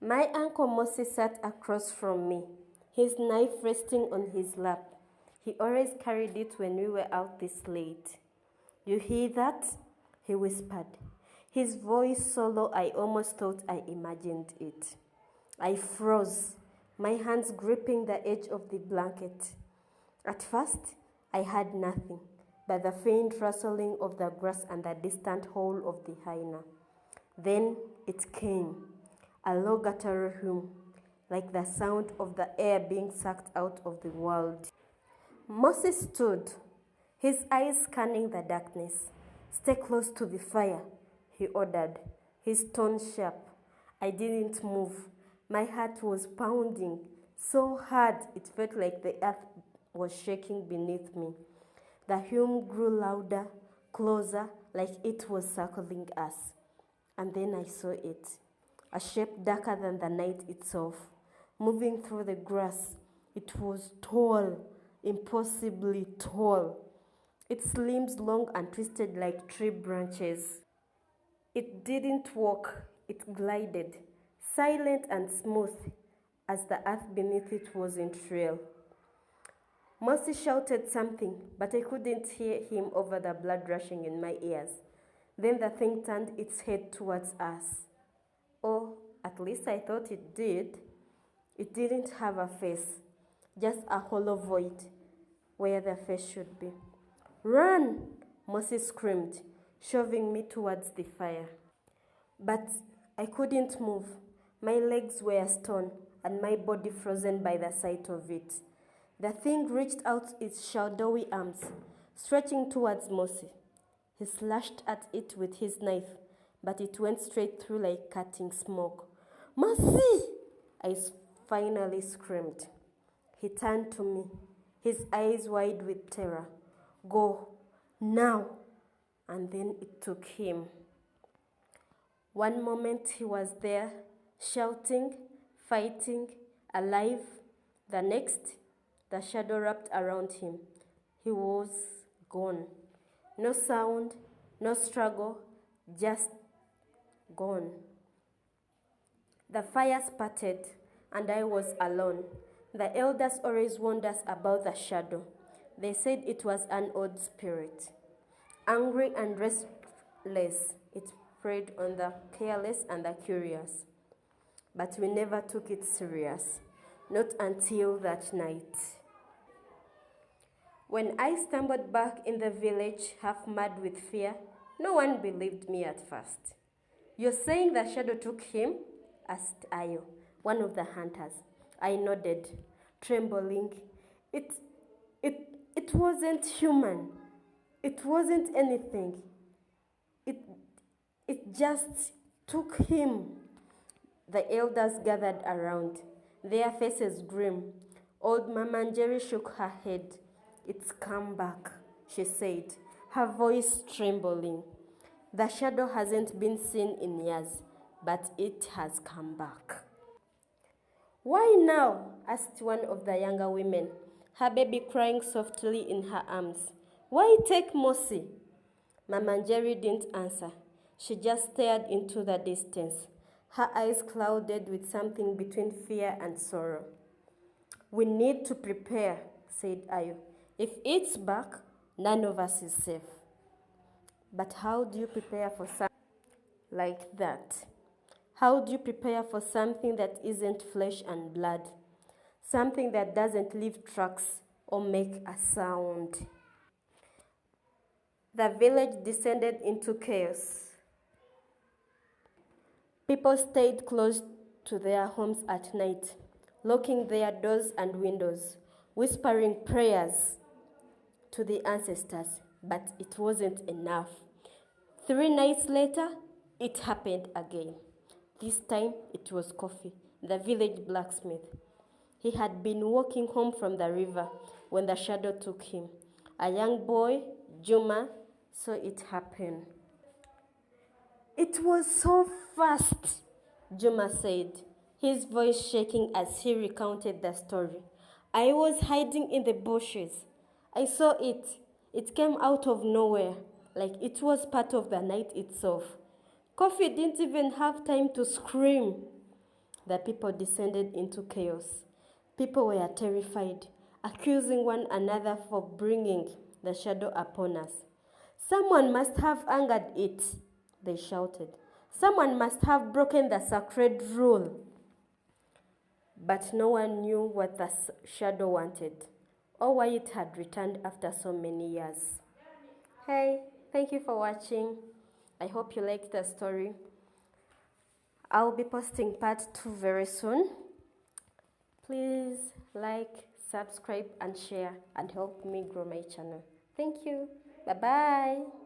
My uncle Moses sat across from me, his knife resting on his lap. He always carried it when we were out this late. You hear that? He whispered. His voice so low I almost thought I imagined it. I froze, my hands gripping the edge of the blanket. At first, I heard nothing but the faint rustling of the grass and the distant howl of the hyena. Then it came, a low guttural hum, like the sound of the air being sucked out of the world. Moses stood, his eyes scanning the darkness. Stay close to the fire, he ordered, his tone sharp. I didn't move. My heart was pounding so hard it felt like the earth was shaking beneath me. The hum grew louder, closer, like it was circling us. And then I saw it, a shape darker than the night itself, moving through the grass. It was tall, impossibly tall. Its limbs long and twisted like tree branches. It didn't walk, it glided, silent and smooth, as the earth beneath it wasn't real. Moses shouted something, but I couldn't hear him over the blood rushing in my ears. Then the thing turned its head towards us. Or at least I thought it did. It didn't have a face, just a hollow void where the face should be. Run! Moses screamed, shoving me towards the fire. But I couldn't move. My legs were stone and my body frozen by the sight of it. The thing reached out its shadowy arms, stretching towards Moses. He slashed at it with his knife, but it went straight through like cutting smoke. Mercy! I finally screamed. He turned to me, his eyes wide with terror. Go, now! And then it took him. One moment he was there, shouting, fighting, alive. The next, the shadow wrapped around him. He was gone. No sound, no struggle, just gone. The fire sputtered, and I was alone. The elders always warned us about the shadow. They said it was an odd spirit. Angry and restless, it preyed on the careless and the curious. But we never took it serious, not until that night. When I stumbled back in the village, half mad with fear, no one believed me at first. You're saying the shadow took him? Asked Ayo, one of the hunters. I nodded, trembling. It wasn't human. It wasn't anything. It just took him. The elders gathered around, their faces grim. Old Mamanjeri shook her head. It's come back, she said, her voice trembling. The shadow hasn't been seen in years, but it has come back. Why now? Asked one of the younger women, her baby crying softly in her arms. Why take Mosi? Mamanjeri didn't answer. She just stared into the distance, her eyes clouded with something between fear and sorrow. We need to prepare, said Ayo. If it's back, none of us is safe. But how do you prepare for something like that? How do you prepare for something that isn't flesh and blood? Something that doesn't leave tracks or make a sound? The village descended into chaos. People stayed close to their homes at night, locking their doors and windows, whispering prayers to the ancestors, but it wasn't enough. 3 nights later, it happened again. This time, it was Kofi, the village blacksmith. He had been walking home from the river when the shadow took him. A young boy, Juma, saw it happen. It was so fast, Juma said, his voice shaking as he recounted the story. I was hiding in the bushes. I saw it. It came out of nowhere, like it was part of the night itself. Kofi didn't even have time to scream. The people descended into chaos. People were terrified, accusing one another for bringing the shadow upon us. Someone must have angered it, they shouted. Someone must have broken the sacred rule. But no one knew what the shadow wanted, or why it had returned after so many years. Hey, thank you for watching. I hope you liked the story. I'll be posting part 2 very soon. Please like, subscribe, and share, and help me grow my channel. Thank you. Bye-bye.